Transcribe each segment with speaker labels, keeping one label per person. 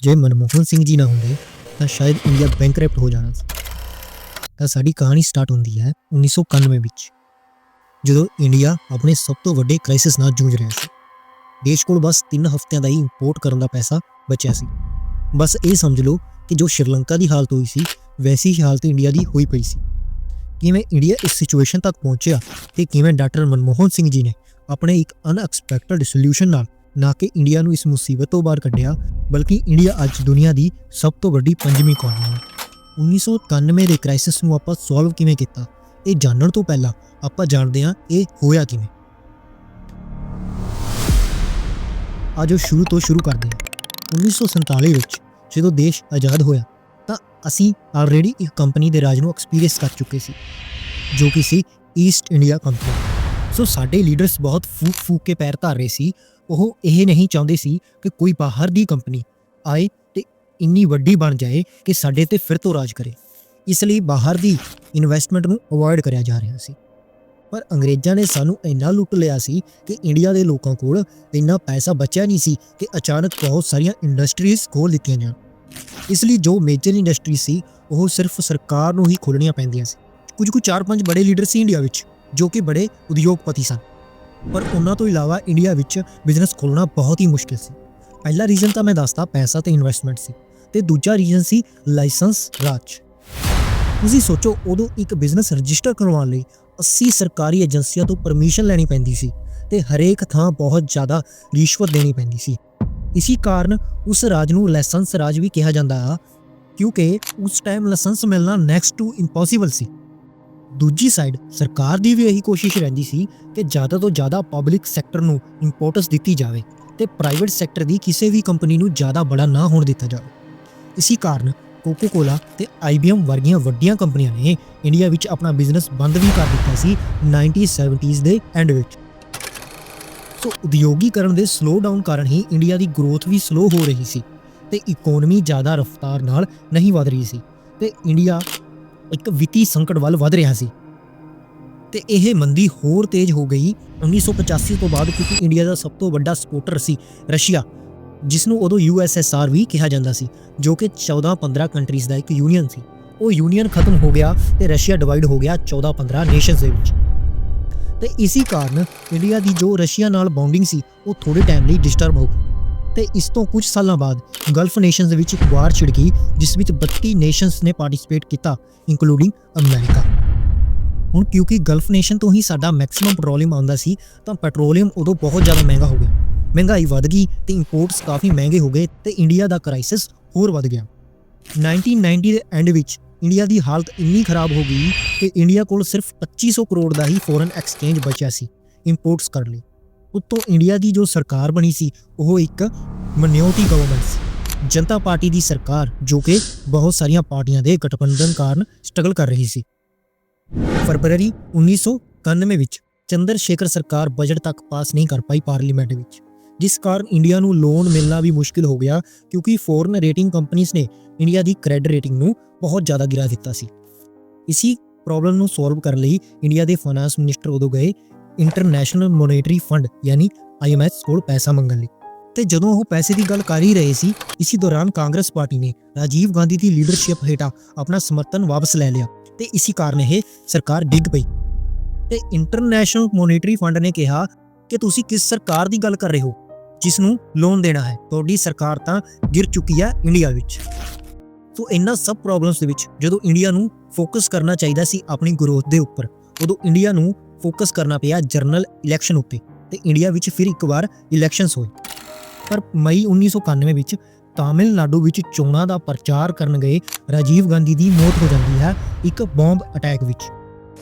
Speaker 1: ਜੇ ਮਨਮੋਹਨ ਸਿੰਘ ਜੀ ਨਾ ਹੁੰਦੇ ਤਾਂ ਸ਼ਾਇਦ ਇੰਡੀਆ ਬੈਂਕਰਪਟ ਹੋ ਜਾਣਾ ਸੀ। ਤਾਂ ਸਾਡੀ ਕਹਾਣੀ ਸਟਾਰਟ ਹੁੰਦੀ ਹੈ 1991 ਵਿੱਚ, ਜਦੋਂ ਇੰਡੀਆ ਆਪਣੇ ਸਭ ਤੋਂ ਵੱਡੇ ਕ੍ਰਾਈਸਿਸ ਨਾਲ ਜੂਝ ਰਿਹਾ ਸੀ। ਦੇਸ਼ ਕੋਲ ਬਸ 3 ਹਫ਼ਤਿਆਂ ਦਾ ਹੀ ਇੰਪੋਰਟ ਕਰਨ ਦਾ ਪੈਸਾ ਬਚਿਆ ਸੀ। ਬਸ ਇਹ ਸਮਝ ਲਓ ਕਿ ਜੋ ਸ਼੍ਰੀਲੰਕਾ ਦੀ ਹਾਲਤ ਹੋਈ ਸੀ, ਵੈਸੀ ਹੀ ਹਾਲਤ ਇੰਡੀਆ ਦੀ ਹੋਈ ਪਈ ਸੀ। ਕਿਵੇਂ ਇੰਡੀਆ ਇਸ ਸਿਚੁਏਸ਼ਨ ਤੱਕ ਪਹੁੰਚਿਆ ਤੇ ਕਿਵੇਂ ਡਾਕਟਰ ਮਨਮੋਹਨ ਸਿੰਘ ਜੀ ਨੇ ਆਪਣੇ ਇੱਕ ਅਨਐਕਸਪੈਕਟਡ ਸੋਲਿਊਸ਼ਨ ਨਾਲ ਨਾ ਕਿ ਇੰਡੀਆ ਨੂੰ ਇਸ ਮੁਸੀਬਤ ਤੋਂ ਬਾਹਰ ਕੱਢਿਆ, ਬਲਕਿ ਇੰਡੀਆ ਅੱਜ ਦੁਨੀਆ ਦੀ ਸਭ ਤੋਂ ਵੱਡੀ 5ਵੀਂ ਇਕੋਨਮੀ ਹੈ। 1991 ਦੇ ਕ੍ਰਾਈਸਿਸ ਨੂੰ ਆਪਾਂ ਸੋਲਵ ਕਿਵੇਂ ਕੀਤਾ, ਇਹ ਜਾਣਨ ਤੋਂ ਪਹਿਲਾਂ ਆਪਾਂ ਜਾਣਦੇ ਹਾਂ ਇਹ ਹੋਇਆ ਕਿਵੇਂ। ਆਜੋ ਸ਼ੁਰੂ ਤੋਂ ਸ਼ੁਰੂ ਕਰਦੇ ਹਾਂ। 1947 ਵਿੱਚ ਜਦੋਂ ਦੇਸ਼ ਆਜ਼ਾਦ ਹੋਇਆ ਤਾਂ ਅਸੀਂ ਆਲਰੇਡੀ ਇੱਕ ਕੰਪਨੀ ਦੇ ਰਾਜ ਨੂੰ ਐਕਸਪੀਰੀਅੰਸ ਕਰ ਚੁੱਕੇ ਸੀ, ਜੋ ਕਿ ਸੀ ਈਸਟ ਇੰਡੀਆ ਕੰਪਨੀ। ਸੋ ਸਾਡੇ ਲੀਡਰਸ ਬਹੁਤ ਫੂਕ ਕੇ ਪੈਰ ਧਰ ਰਹੇ ਸੀ। ਉਹ ਇਹ ਨਹੀਂ ਚਾਹੁੰਦੇ ਸੀ ਕਿ ਕੋਈ ਬਾਹਰ ਦੀ ਕੰਪਨੀ ਆਏ ਤੇ ਇੰਨੀ ਵੱਡੀ ਬਣ ਜਾਏ ਕਿ ਸਾਡੇ ਤੇ ਫਿਰ ਤੋਂ ਰਾਜ ਕਰੇ। ਇਸ ਲਈ ਬਾਹਰ ਦੀ ਇਨਵੈਸਟਮੈਂਟ ਨੂੰ ਅਵੋਇਡ ਕਰਿਆ ਜਾ ਰਿਹਾ ਸੀ। ਪਰ ਅੰਗਰੇਜ਼ਾਂ ਨੇ ਸਾਨੂੰ ਇੰਨਾ ਲੁੱਟ ਲਿਆ ਸੀ ਕਿ ਇੰਡੀਆ ਦੇ ਲੋਕਾਂ ਕੋਲ ਇੰਨਾ ਪੈਸਾ ਬਚਿਆ ਨਹੀਂ ਸੀ ਕਿ ਅਚਾਨਕ ਬਹੁਤ ਸਾਰੀਆਂ ਇੰਡਸਟਰੀਜ਼ ਖੋਲ੍ਹ ਦਿੱਤੀਆਂ ਜਾਣ। ਇਸ ਲਈ ਜੋ ਮੇਜਰ ਇੰਡਸਟਰੀ ਸੀ ਉਹ ਸਿਰਫ ਸਰਕਾਰ ਨੂੰ ਹੀ ਖੋਲ੍ਹਣੀਆਂ ਪੈਂਦੀਆਂ ਸੀ। ਕੁਝ 4-5 ਬੜੇ ਲੀਡਰ ਸੀ ਇੰਡੀਆ ਵਿੱਚ ਜੋ ਕਿ ਬੜੇ ਉਦਯੋਗਪਤੀ ਸਨ, ਪਰ ਉਹਨਾਂ ਤੋਂ ਇਲਾਵਾ ਇੰਡੀਆ ਵਿੱਚ ਬਿਜ਼ਨਸ ਖੋਲ੍ਹਣਾ ਬਹੁਤ ਹੀ ਮੁਸ਼ਕਿਲ ਸੀ। ਪਹਿਲਾ ਰੀਜ਼ਨ ਤਾਂ ਮੈਂ ਦੱਸਦਾ ਪੈਸਾ ਤੇ ਇਨਵੈਸਟਮੈਂਟ ਸੀ, ਤੇ ਦੂਜਾ ਰੀਜ਼ਨ ਸੀ ਲਾਇਸੈਂਸ ਰਾਜ। ਤੁਸੀਂ ਸੋਚੋ, ਉਦੋਂ ਇੱਕ ਬਿਜ਼ਨਸ ਰਜਿਸਟਰ ਕਰਵਾਉਣ ਲਈ 80 ਸਰਕਾਰੀ ਏਜੰਸੀਆਂ ਤੋਂ ਪਰਮਿਸ਼ਨ ਲੈਣੀ ਪੈਂਦੀ ਸੀ ਤੇ ਹਰੇਕ ਥਾਂ ਬਹੁਤ ਜ਼ਿਆਦਾ ਰਿਸ਼ਵਤ ਦੇਣੀ ਪੈਂਦੀ ਸੀ। ਇਸੀ ਕਾਰਨ ਉਸ ਰਾਜ ਨੂੰ ਲਾਇਸੈਂਸ ਰਾਜ ਵੀ ਕਿਹਾ ਜਾਂਦਾ ਆ, ਕਿਉਂਕਿ ਉਸ ਟਾਈਮ ਲਾਇਸੈਂਸ ਮਿਲਣਾ ਨੈਕਸਟ ਟੂ ਇੰਪੋਸੀਬਲ ਸੀ। ਦੂਜੀ ਸਾਈਡ ਸਰਕਾਰ ਦੀ ਵੀ ਇਹੀ ਕੋਸ਼ਿਸ਼ ਰਹਿੰਦੀ ਸੀ ਕਿ ਜ਼ਿਆਦਾ ਤੋਂ ਜ਼ਿਆਦਾ ਪਬਲਿਕ ਸੈਕਟਰ ਨੂੰ ਇੰਪੋਰਟੈਂਸ ਦਿੱਤੀ ਜਾਵੇ ਤੇ ਪ੍ਰਾਈਵੇਟ ਸੈਕਟਰ ਦੀ ਕਿਸੇ ਵੀ ਕੰਪਨੀ ਨੂੰ ਜ਼ਿਆਦਾ ਬੜਾ ਨਾ ਹੋਣ ਦਿੱਤਾ ਜਾਵੇ। ਇਸੀ ਕਾਰਨ ਕੋਕੋ ਕੋਲਾ ਤੇ IBM ਵਰਗੀਆਂ ਵੱਡੀਆਂ ਕੰਪਨੀਆਂ ਨੇ ਇੰਡੀਆ ਵਿੱਚ ਆਪਣਾ ਬਿਜ਼ਨਸ ਬੰਦ ਵੀ ਕਰ ਦਿੱਤਾ ਸੀ 1970s ਦੇ ਐਂਡ ਵਿੱਚ। ਸੋ ਉਦਯੋਗੀਕਰਨ ਦੇ ਸਲੋ ਡਾਊਨ ਕਾਰਨ ਹੀ ਇੰਡੀਆ ਦੀ ਗਰੋਥ ਵੀ ਸਲੋ ਹੋ ਰਹੀ ਸੀ ਤੇ ਇਕਨੋਮੀ ਜ਼ਿਆਦਾ ਰਫ਼ਤਾਰ ਨਾਲ ਨਹੀਂ ਵਧ ਰਹੀ ਸੀ ਤੇ ਇੰਡੀਆ ਇੱਕ ਵਿੱਤੀ ਸੰਕਟ ਵੱਲ ਵਧ ਰਿਹਾ ਸੀ। ਤੇ ਇਹ ਮੰਦੀ ਹੋਰ ਤੇਜ਼ ਹੋ ਗਈ 1985 ਤੋਂ ਬਾਅਦ, ਕਿਉਂਕਿ ਇੰਡੀਆ ਦਾ ਸਭ ਤੋਂ ਵੱਡਾ ਸਪੋਰਟਰ ਸੀ ਰਸ਼ੀਆ, ਜਿਸ ਨੂੰ ਉਦੋਂ USSR ਵੀ ਕਿਹਾ ਜਾਂਦਾ ਸੀ, ਜੋ ਕਿ 14-15 ਕੰਟਰੀਜ਼ ਦਾ ਇੱਕ ਯੂਨੀਅਨ ਸੀ। ਉਹ ਯੂਨੀਅਨ ਖਤਮ ਹੋ ਗਿਆ ਤੇ ਰਸ਼ੀਆ ਡਿਵਾਈਡ ਹੋ ਗਿਆ 14-15 ਨੇਸ਼ਨਸ ਦੇ ਵਿੱਚ। ਤੇ ਇਸੀ ਕਾਰਨ ਇੰਡੀਆ ਦੀ ਜੋ ਰਸ਼ੀਆ ਨਾਲ ਬੌਂਡਿੰਗ ਸੀ ਉਹ ਥੋੜੇ ਟਾਈਮ ਲਈ ਡਿਸਟਰਬ ਹੋ ਗਈ ਤੇ ਇਸ ਤੋਂ ਕੁਝ ਸਾਲਾਂ ਬਾਅਦ ਗਲਫ ਨੇਸ਼ਨਸ ਦੇ ਵਿੱਚ ਇੱਕ ਵਾਰ ਛਿੜ ਗਈ, ਜਿਸ ਵਿੱਚ 32 ਨੇਸ਼ਨਸ ਨੇ ਪਾਰਟਿਸਿਪੇਟ ਕੀਤਾ, ਇਨਕਲੂਡਿੰਗ ਅਮਰੀਕਾ। ਹੁਣ ਕਿਉਂਕਿ ਗਲਫ ਨੇਸ਼ਨ ਤੋਂ ਹੀ ਸਾਡਾ ਮੈਕਸਿਮਮ ਪੈਟਰੋਲੀਅਮ ਆਉਂਦਾ ਸੀ, ਤਾਂ ਪੈਟਰੋਲੀਅਮ ਉਦੋਂ ਬਹੁਤ ਜ਼ਿਆਦਾ ਮਹਿੰਗਾ ਹੋ ਗਿਆ। ਮਹਿੰਗਾਈ ਵੱਧ ਗਈ ਤੇ ਇੰਪੋਰਟਸ ਕਾਫੀ ਮਹਿੰਗੇ ਹੋ ਗਏ ਤੇ ਇੰਡੀਆ ਦਾ ਕ੍ਰਾਈਸਿਸ ਹੋਰ ਵੱਧ ਗਿਆ। 1990 ਦੇ ਐਂਡ ਵਿੱਚ ਇੰਡੀਆ ਦੀ ਹਾਲਤ ਇੰਨੀ ਖਰਾਬ ਹੋ ਗਈ ਕਿ ਇੰਡੀਆ ਕੋਲ ਸਿਰਫ 2500 ਕਰੋੜ ਦਾ ਹੀ ਫੋਰਨ ਐਕਸਚੇਂਜ ਬਚਿਆ ਸੀ ਇੰਪੋਰਟਸ ਕਰਨ ਲਈ। ਉੱਤੋਂ ਇੰਡੀਆ ਦੀ ਜੋ ਸਰਕਾਰ ਬਣੀ ਸੀ ਉਹ ਇੱਕ ਮਿਨੋਰਟੀ ਗਵਰਨਮੈਂਟ ਸੀ, ਜਨਤਾ ਪਾਰਟੀ ਦੀ ਸਰਕਾਰ, ਜੋ ਕਿ ਬਹੁਤ ਸਾਰੀਆਂ ਪਾਰਟੀਆਂ ਦੇ ਗਠਬੰਧਨ ਕਾਰਨ ਸਟਰਗਲ ਕਰ ਰਹੀ ਸੀ। ਫਰਵਰੀ 1991 ਵਿੱਚ ਚੰਦਰ ਸ਼ੇਖਰ ਸਰਕਾਰ ਬਜਟ ਤੱਕ ਪਾਸ ਨਹੀਂ ਕਰ ਪਾਈ ਪਾਰਲੀਮੈਂਟ ਵਿੱਚ, ਜਿਸ ਕਾਰਨ ਇੰਡੀਆ ਨੂੰ ਲੋਨ ਮਿਲਣਾ ਵੀ ਮੁਸ਼ਕਿਲ ਹੋ ਗਿਆ, ਕਿਉਂਕਿ ਫੋਰਨ ਰੇਟਿੰਗ ਕੰਪਨੀਆਂ ਨੇ ਇੰਡੀਆ ਦੀ ਕ੍ਰੈਡਿਟ ਰੇਟਿੰਗ ਨੂੰ ਬਹੁਤ ਜ਼ਿਆਦਾ ਗਿਰਾ ਦਿੱਤਾ ਸੀ। ਇਸੀ ਪ੍ਰੋਬਲਮ ਨੂੰ ਸੋਲਵ ਕਰਨ ਲਈ ਇੰਡੀਆ ਦੇ ਫਾਈਨਾਂਸ ਮਿਨਿਸਟਰ ਉਦੋਂ ਗਏ ਇੰਟਰਨੈਸ਼ਨਲ ਮੋਨੇਟਰੀ ਫੰਡ ਯਾਨੀ IMF ਕੋਲ ਪੈਸਾ ਮੰਗਣ ਲਈ। ਤੇ ਜਦੋਂ ਉਹ ਪੈਸੇ ਦੀ ਗੱਲ ਕਰ ਹੀ ਰਹੇ ਸੀ, ਇਸੀ ਦੌਰਾਨ ਕਾਂਗਰਸ ਪਾਰਟੀ ਨੇ ਰਾਜੀਵ ਗਾਂਧੀ ਦੀ ਲੀਡਰਸ਼ਿਪ ਹੇਠਾਂ ਆਪਣਾ ਸਮਰਥਨ ਵਾਪਸ ਲੈ ਲਿਆ ਤੇ ਇਸੀ ਕਾਰਨ ਇਹ ਸਰਕਾਰ ਡਿੱਗ ਪਈ। ਤੇ ਇੰਟਰਨੈਸ਼ਨਲ ਮੋਨੇਟਰੀ ਫੰਡ ਨੇ ਕਿਹਾ ਕਿ ਤੁਸੀਂ ਕਿਸ ਸਰਕਾਰ ਦੀ ਗੱਲ ਕਰ ਰਹੇ ਹੋ ਜਿਸ ਨੂੰ ਲੋਨ ਦੇਣਾ ਹੈ, ਤੁਹਾਡੀ ਸਰਕਾਰ ਤਾਂ ਗਿਰ ਚੁੱਕੀ ਹੈ ਇੰਡੀਆ ਵਿੱਚ। ਸੋ ਇਹਨਾਂ ਸਭ ਪ੍ਰੋਬਲਮਸ ਦੇ ਵਿੱਚ ਜਦੋਂ ਇੰਡੀਆ ਨੂੰ ਫੋਕਸ ਕਰਨਾ ਚਾਹੀਦਾ ਸੀ ਆਪਣੀ ਗਰੋਥ ਦੇ ਉੱਪਰ, ਉਦੋਂ ਇੰਡੀਆ ਨੂੰ ਫੋਕਸ ਕਰਨਾ ਪਿਆ ਜਨਰਲ ਇਲੈਕਸ਼ਨ ਉੱਤੇ ਤੇ ਇੰਡੀਆ ਵਿੱਚ ਫਿਰ ਇੱਕ ਵਾਰ ਇਲੈਕਸ਼ਨਸ ਹੋਏ। ਪਰ ਮਈ 1991 ਵਿੱਚ ਤਾਮਿਲਨਾਡੂ ਵਿੱਚ ਚੋਣਾਂ ਦਾ ਪ੍ਰਚਾਰ ਕਰਨ ਗਏ ਰਾਜੀਵ ਗਾਂਧੀ ਦੀ ਮੌਤ ਹੋ ਜਾਂਦੀ ਹੈ ਇੱਕ ਬੰਬ ਅਟੈਕ ਵਿੱਚ।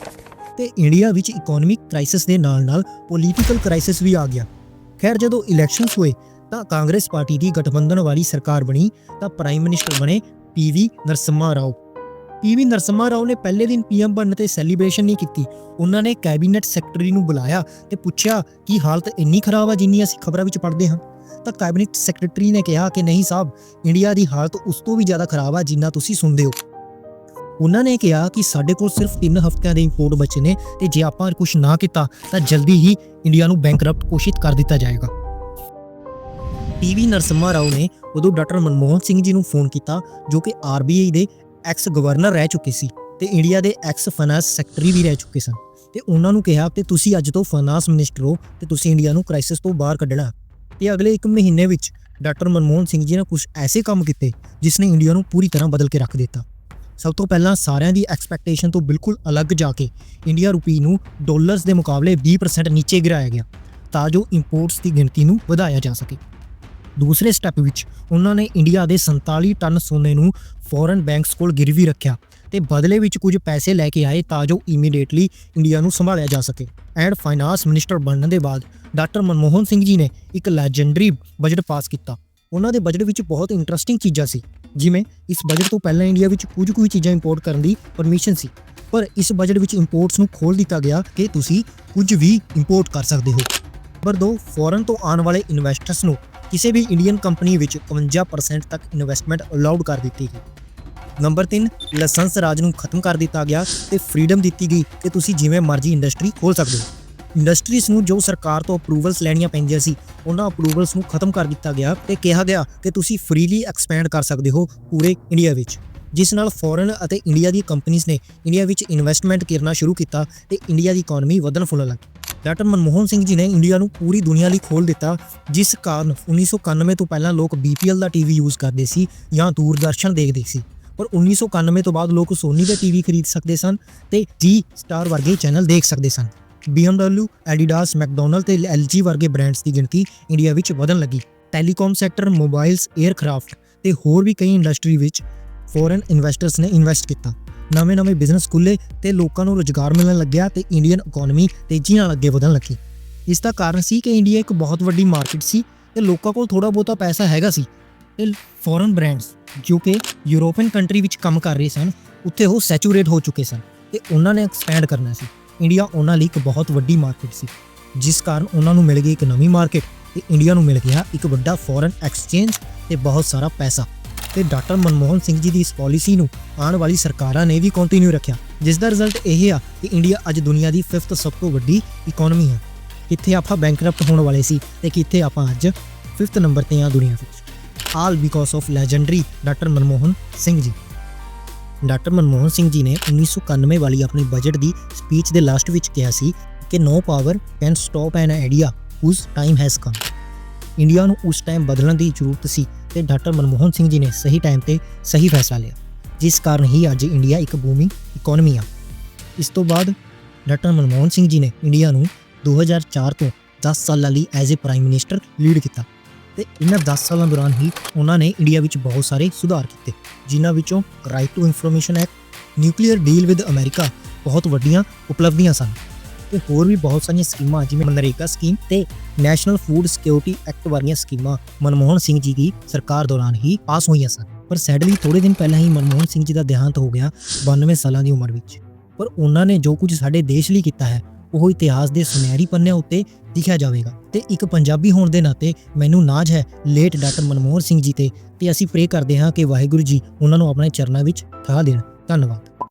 Speaker 1: ਤੇ ਇੰਡੀਆ ਵਿੱਚ ਇਕਨੋਮਿਕ ਕ੍ਰਾਈਸਿਸ ਦੇ ਨਾਲ ਪੋਲੀਟੀਕਲ ਕ੍ਰਾਈਸਿਸ ਵੀ ਆ ਗਿਆ। ਖੈਰ, ਜਦੋਂ ਇਲੈਕਸ਼ਨਸ ਹੋਏ ਤਾਂ ਕਾਂਗਰਸ ਪਾਰਟੀ ਦੀ ਗਠਬੰਧਨ ਵਾਲੀ ਸਰਕਾਰ ਬਣੀ ਤਾਂ ਪ੍ਰਾਈਮ ਮਿਨਿਸਟਰ ਬਣੇ PV ਨਰਸਿਮਹਾ ਰਾਓ। PV ਨਰਸਿਮਹਾ ਰਾਓ ਨੇ ਪਹਿਲੇ ਦਿਨ PM ਬਣਨ ਤੇ ਸੈਲੀਬ੍ਰੇਸ਼ਨ ਨਹੀਂ ਕੀਤੀ। ਉਹਨਾਂ ਨੇ ਕੈਬਨਿਟ ਸੈਕਟਰੀ ਨੂੰ ਬੁਲਾਇਆ ਤੇ ਪੁੱਛਿਆ ਕਿ ਹਾਲਤ ਇੰਨੀ ਖਰਾਬ ਆ ਜਿੰਨੀ ਅਸੀਂ ਖਬਰਾਂ ਵਿੱਚ ਪੜ੍ਹਦੇ ਹਾਂ। ਤਾਂ ਕੈਬਨਿਟ ਸੈਕਟਰੀ ਨੇ ਕਿਹਾ ਕਿ ਨਹੀਂ ਸਾਹਿਬ, ਇੰਡੀਆ ਦੀ ਹਾਲਤ ਉਸ ਤੋਂ ਵੀ ਜ਼ਿਆਦਾ ਖਰਾਬ ਆ ਜਿੰਨਾ ਤੁਸੀਂ ਸੁਣਦੇ ਹੋ। ਉਹਨਾਂ ਨੇ ਕਿਹਾ ਕਿ ਸਾਡੇ ਕੋਲ ਸਿਰਫ 3 ਹਫ਼ਤਿਆਂ ਦੇ ਇੰਪੋਰਟ ਬਚੇ ਨੇ ਤੇ ਜੇ ਆਪਾਂ ਕੁਝ ਨਾ ਕੀਤਾ ਤਾਂ ਜਲਦੀ ਹੀ ਇੰਡੀਆ ਨੂੰ ਬੈਂਕਰਪਟ ਘੋਸ਼ਿਤ ਕਰ ਦਿੱਤਾ ਜਾਏਗਾ। ਪੀਵੀ ਨਰਸਿਮਹਾ ਰਾਓ ਨੇ ਉਦੋਂ ਡਾਕਟਰ ਮਨਮੋਹਨ ਸਿੰਘ ਜੀ ਨੂੰ ਫੋਨ ਕੀਤਾ, ਜੋ ਕਿ ਆਰਬੀਆਈ ਦੇ ਐਕਸ ਗਵਰਨਰ ਰਹਿ ਚੁੱਕੇ ਸੀ ਤੇ ਇੰਡੀਆ ਦੇ ਐਕਸ ਫਾਈਨਾਂਸ ਸੈਕਟਰੀ ਵੀ ਰਹਿ ਚੁੱਕੇ ਸਨ, ਤੇ ਉਹਨਾਂ ਨੂੰ ਕਿਹਾ ਕਿ ਤੁਸੀਂ ਅੱਜ ਤੋਂ ਫਾਈਨਾਂਸ ਮਿਨਿਸਟਰ ਹੋ ਤੇ ਤੁਸੀਂ ਇੰਡੀਆ ਨੂੰ ਕ੍ਰਾਈਸਿਸ ਤੋਂ ਬਾਹਰ ਕੱਢਣਾ। ਤੇ ਅਗਲੇ 1 ਮਹੀਨੇ ਵਿੱਚ ਡਾਕਟਰ ਮਨਮੋਹਨ ਸਿੰਘ ਜੀ ਨੇ ਕੁਝ ਐਸੇ ਕੰਮ ਕੀਤੇ ਜਿਸ ਨੇ ਇੰਡੀਆ ਨੂੰ ਪੂਰੀ ਤਰ੍ਹਾਂ ਬਦਲ ਕੇ ਰੱਖ ਦਿੱਤਾ। ਸਭ ਤੋਂ ਪਹਿਲਾਂ ਸਾਰਿਆਂ ਦੀ ਐਕਸਪੈਕਟੇਸ਼ਨ ਤੋਂ ਬਿਲਕੁਲ ਅਲੱਗ ਜਾ ਕੇ ਇੰਡੀਆ ਰੁਪਈ ਨੂੰ ਡਾਲਰਸ ਦੇ ਮੁਕਾਬਲੇ 20% ਨੀਚੇ ਗਿਰਾਇਆ ਗਿਆ ਤਾਂ ਜੋ ਇੰਪੋਰਟਸ ਦੀ ਗਿਣਤੀ ਨੂੰ ਵਧਾਇਆ ਜਾ ਸਕੇ। ਦੂਸਰੇ ਸਟੈਪ ਵਿੱਚ ਉਹਨਾਂ ਨੇ ਇੰਡੀਆ ਦੇ 47 ਟਨ ਸੋਨੇ ਨੂੰ ਫੋਰਨ ਬੈਂਕਸ ਕੋਲ ਗਿਰਵੀ ਰੱਖਿਆ ਤੇ ਬਦਲੇ ਵਿੱਚ ਕੁਝ ਪੈਸੇ ਲੈ ਕੇ ਆਏ ਤਾਂ ਜੋ ਇਮੀਡੀਏਟਲੀ ਇੰਡੀਆ ਨੂੰ ਸੰਭਾਲਿਆ ਜਾ ਸਕੇ। ਐਂਡ ਫਾਈਨਾਂਸ ਮਿਨਿਸਟਰ ਬਣਨ ਦੇ ਬਾਅਦ ਡਾਕਟਰ ਮਨਮੋਹਨ ਸਿੰਘ ਜੀ ਨੇ ਇੱਕ ਲੈਜੈਂਡਰੀ ਬਜਟ ਪਾਸ ਕੀਤਾ। ਉਹਨਾਂ ਦੇ ਬਜਟ ਵਿੱਚ ਬਹੁਤ ਇੰਟਰਸਟਿੰਗ ਚੀਜ਼ਾਂ ਸੀ, ਜਿਵੇਂ ਇਸ ਬਜਟ ਤੋਂ ਪਹਿਲਾਂ ਇੰਡੀਆ ਵਿੱਚ ਕੁਝ ਚੀਜ਼ਾਂ ਇੰਪੋਰਟ ਕਰਨ ਦੀ ਪਰਮਿਸ਼ਨ ਸੀ, ਪਰ ਇਸ ਬਜਟ ਵਿੱਚ ਇੰਪੋਰਟਸ ਨੂੰ ਖੋਲ੍ਹ ਦਿੱਤਾ ਗਿਆ ਕਿ ਤੁਸੀਂ ਕੁਝ ਵੀ ਇੰਪੋਰਟ ਕਰ ਸਕਦੇ ਹੋ। ਨੰਬਰ 2, ਫੋਰਨ ਤੋਂ ਆਉਣ ਵਾਲੇ ਇਨਵੈਸਟਰਸ ਨੂੰ ਕਿਸੇ ਵੀ ਇੰਡੀਅਨ ਕੰਪਨੀ ਵਿੱਚ 51% ਤੱਕ ਇਨਵੈਸਟਮੈਂਟ ਅਲਾਉਡ ਕਰ ਦਿੱਤੀ ਗਈ। ਨੰਬਰ 3, ਲਾਇਸੈਂਸ ਰਾਜ ਨੂੰ ਖਤਮ ਕਰ ਦਿੱਤਾ ਗਿਆ ਤੇ ਫ੍ਰੀडम ਦਿੱਤੀ ਗਈ ਕਿ ਤੁਸੀਂ ਜਿਵੇਂ ਮਰਜ਼ੀ ਇੰਡਸਟਰੀ ਖੋਲ੍ਹ ਸਕਦੇ ਹੋ। ਇੰਡਸਟਰੀਜ਼ ਨੂੰ ਜੋ ਸਰਕਾਰ ਤੋਂ ਅਪਰੂਵਲਸ ਲੈਣੀਆਂ ਪੈਂਦੀਆਂ ਸੀ, ਉਹਨਾਂ ਅਪਰੂਵਲਸ ਨੂੰ ਖਤਮ ਕਰ ਦਿੱਤਾ ਗਿਆ ਤੇ ਕਿਹਾ ਗਿਆ ਕਿ ਤੁਸੀਂ ਫ੍ਰੀਲੀ ਐਕਸਪੈਂਡ ਕਰ ਸਕਦੇ ਹੋ ਪੂਰੇ ਇੰਡੀਆ ਵਿੱਚ, ਜਿਸ ਨਾਲ ਫੋਰਨ ਅਤੇ ਇੰਡੀਆ ਦੀ ਕੰਪਨੀਆਂ ਨੇ ਇੰਡੀਆ ਵਿੱਚ ਇਨਵੈਸਟਮੈਂਟ ਕਰਨਾ ਸ਼ੁਰੂ ਕੀਤਾ ਤੇ ਇੰਡੀਆ ਦੀ ਇਕਨੋਮੀ ਵਧਣ ਫੁੱਲਣ ਲੱਗੀ। ਡਾਕਟਰ ਮਨਮੋਹਨ ਸਿੰਘ ਜੀ ਨੇ ਇੰਡੀਆ ਨੂੰ ਪੂਰੀ ਦੁਨੀਆ ਲਈ ਖੋਲ੍ਹ ਦਿੱਤਾ, ਜਿਸ ਕਾਰਨ 1991 ਤੋਂ ਪਹਿਲਾਂ ਲੋਕ BPL ਦਾ ਟੀਵੀ ਯੂਜ਼ ਕਰਦੇ ਸੀ ਜਾਂ ਦੂਰਦਰਸ਼ਨ ਦੇਖਦੇ ਸੀ, ਪਰ 1991 ਤੋਂ ਬਾਅਦ ਲੋਕ ਸੋਨੀ ਦਾ ਟੀਵੀ ਖਰੀਦ ਸਕਦੇ ਸਨ ਤੇ ਜੀ ਸਟਾਰ ਵਰਗੇ ਚੈਨਲ ਦੇਖ ਸਕਦੇ ਸਨ। BMW, ਐਡੀਡਾਸ, ਮੈਕਡੋਨਲਡ ਤੇ LG ਵਰਗੇ ਬ੍ਰਾਂਡਸ ਦੀ ਗਿਣਤੀ ਇੰਡੀਆ ਵਿੱਚ ਵਧਣ ਲੱਗੀ। ਟੈਲੀਕਾਮ ਸੈਕਟਰ, ਮੋਬਾਈਲਸ, 에ਅਰਕ੍ਰਾਫਟ ਤੇ ਹੋਰ ਵੀ ਕਈ ਇੰਡਸਟਰੀ ਵਿੱਚ ਫੋਰਨ ਇਨਵੈਸਟਰਸ ਨੇ ਇਨਵੈਸਟ ਕੀਤਾ। ਨਵੇਂ ਬਿਜ਼ਨਸ ਖੁੱਲ੍ਹੇ ਤੇ ਲੋਕਾਂ ਨੂੰ ਰੁਜ਼ਗਾਰ ਮਿਲਣ ਲੱਗਿਆ ਤੇ ਇੰਡੀਅਨ ਇਕਨੋਮੀ ਤੇਜ਼ੀ ਨਾਲ ਅੱਗੇ ਵਧਣ ਲੱਗੀ। ਇਸ ਦਾ ਕਾਰਨ ਸੀ ਕਿ ਇੰਡੀਆ ਇੱਕ ਬਹੁਤ ਵੱਡੀ ਮਾਰਕੀਟ ਸੀ ਤੇ ਲੋਕਾਂ ਕੋਲ ਥੋੜਾ ਬਹੁਤਾ ਪੈਸਾ ਹੈਗਾ ਸੀ ਤੇ ਫੋਰਨ ਬ੍ਰਾਂਡਸ ਜੋ ਕਿ ਯੂਰੋਪੀਅਨ ਕੰਟਰੀ ਵਿੱਚ ਕੰਮ ਕਰ ਰਹੇ ਸਨ, ਉੱਥੇ ਉਹ ਸੈਚੂਰੇਟ ਹੋ ਚੁੱਕੇ ਸਨ ਤੇ ਉਹਨਾਂ ਨੇ ਐਕਸਪੈਂਡ ਕਰਨਾ ਸੀ। ਇੰਡੀਆ ਉਹਨਾਂ ਲਈ ਇੱਕ ਬਹੁਤ ਵੱਡੀ ਮਾਰਕੀਟ ਸੀ, ਜਿਸ ਕਾਰਨ ਉਹਨਾਂ ਨੂੰ ਮਿਲ ਗਈ ਇੱਕ ਨਵੀਂ ਮਾਰਕੀਟ ਤੇ ਇੰਡੀਆ ਨੂੰ ਮਿਲ ਗਿਆ ਇੱਕ ਵੱਡਾ ਫੋਰਨ ਐਕਸਚੇਂਜ ਤੇ ਬਹੁਤ ਸਾਰਾ ਪੈਸਾ। ਤੇ ਡਾਕਟਰ ਮਨਮੋਹਨ ਸਿੰਘ ਜੀ ਦੀ ਇਸ ਪਾਲਿਸੀ ਨੂੰ ਆਉਣ ਵਾਲੀ ਸਰਕਾਰਾਂ ਨੇ ਵੀ ਕੰਟੀਨਿਊ ਰੱਖਿਆ, ਜਿਸ ਦਾ ਰਿਜ਼ਲਟ ਇਹ ਆ ਕਿ ਇੰਡੀਆ ਅੱਜ ਦੁਨੀਆ ਦੀ 5th ਸਭ ਤੋਂ ਵੱਡੀ ਇਕਨੋਮੀ ਹੈ। ਕਿੱਥੇ ਆਪਾਂ ਬੈਂਕਰਪਟ ਹੋਣ ਵਾਲੇ ਸੀ ਤੇ ਕਿੱਥੇ ਆਪਾਂ ਅੱਜ 5th ਨੰਬਰ ਤੇ ਆ ਦੁਨੀਆ ਵਿੱਚ। All because of legendary doctor Manmohan Singh ji. Doctor Manmohan Singh ji ਨੇ 1991 ਵਾਲੀ ਆਪਣੀ ਬਜਟ ਦੀ ਸਪੀਚ ਦੇ ਲਾਸਟ ਵਿੱਚ ਕਿਹਾ ਸੀ ਕਿ no power can stop an idea whose time has come. India ਨੂੰ ਉਸ ਟਾਈਮ ਬਦਲਣ ਦੀ ਜ਼ਰੂਰਤ ਸੀ ਤੇ ਡਾਕਟਰ ਮਨਮੋਹਨ ਸਿੰਘ ਜੀ ਨੇ ਸਹੀ ਟਾਈਮ ਤੇ ਸਹੀ ਫੈਸਲਾ ਲਿਆ, ਜਿਸ ਕਾਰਨ ਹੀ ਅੱਜ ਇੰਡੀਆ ਇੱਕ ਬੂਮਿੰਗ ਇਕਨੋਮੀ ਆ। ਇਸ ਤੋਂ ਬਾਅਦ ਡਾਕਟਰ ਮਨਮੋਹਨ ਸਿੰਘ ਜੀ ਨੇ ਇੰਡੀਆ ਨੂੰ 2004 ਤੋਂ 10 ਸਾਲਾਂ ਲਈ as a prime minister lead ਕੀਤਾ ਤੇ ਇਹਨਾਂ 10 ਸਾਲਾਂ ਦੌਰਾਨ ਹੀ ਉਹਨਾਂ ਨੇ ਇੰਡੀਆ ਵਿੱਚ ਬਹੁਤ ਸਾਰੇ ਸੁਧਾਰ ਕੀਤੇ, ਜਿਨ੍ਹਾਂ ਵਿੱਚੋਂ right to information act, nuclear deal with America ਬਹੁਤ ਵੱਡੀਆਂ ਉਪਲਬਧੀਆਂ ਸਨ ਤੇ ਹੋਰ ਵੀ ਬਹੁਤ ਸਾਰੀਆਂ ਸਕੀਮਾਂ ਜਿਵੇਂ ਮਨਰੇਗਾ ਸਕੀਮ ਤੇ ਨੈਸ਼ਨਲ ਫੂਡ ਸਿਕਿਉਰਿਟੀ ਐਕਟ ਵਰਗੀਆਂ ਸਕੀਮਾਂ ਮਨਮੋਹਨ ਸਿੰਘ ਜੀ ਦੀ ਸਰਕਾਰ ਦੌਰਾਨ ਹੀ ਪਾਸ ਹੋਈਆਂ ਸਨ। ਪਰ ਸੈਡਲੀ ਥੋੜੇ ਦਿਨ ਪਹਿਲਾਂ ਹੀ ਮਨਮੋਹਨ ਸਿੰਘ ਜੀ ਦਾ ਦੇਹਾਂਤ ਹੋ ਗਿਆ 92 ਸਾਲਾਂ ਦੀ ਉਮਰ ਵਿੱਚ। ਪਰ ਉਹਨਾਂ ਨੇ ਜੋ ਕੁਝ ਸਾਡੇ ਦੇਸ਼ ਲਈ ਕੀਤਾ ਹੈ ਉਹ ਇਤਿਹਾਸ ਦੇ ਸੁਨਹਿਰੀ ਪੰਨਿਆਂ ਉੱਤੇ ਲਿਖਿਆ ਜਾਵੇਗਾ ਤੇ ਇੱਕ ਪੰਜਾਬੀ ਹੋਣ ਦੇ ਨਾਤੇ ਮੈਨੂੰ ਨਾਜ਼ ਹੈ ਲੇਟ ਡਾਕਟਰ ਮਨਮੋਹਨ ਸਿੰਘ ਜੀ ਤੇ ਅਸੀਂ ਪ੍ਰੇ ਕਰਦੇ ਹਾਂ ਕਿ ਵਾਹਿਗੁਰੂ ਜੀ ਉਹਨਾਂ ਨੂੰ ਆਪਣੇ ਚਰਨਾਂ ਵਿੱਚ ਠਾ ਦੇਣ। ਧੰਨਵਾਦ।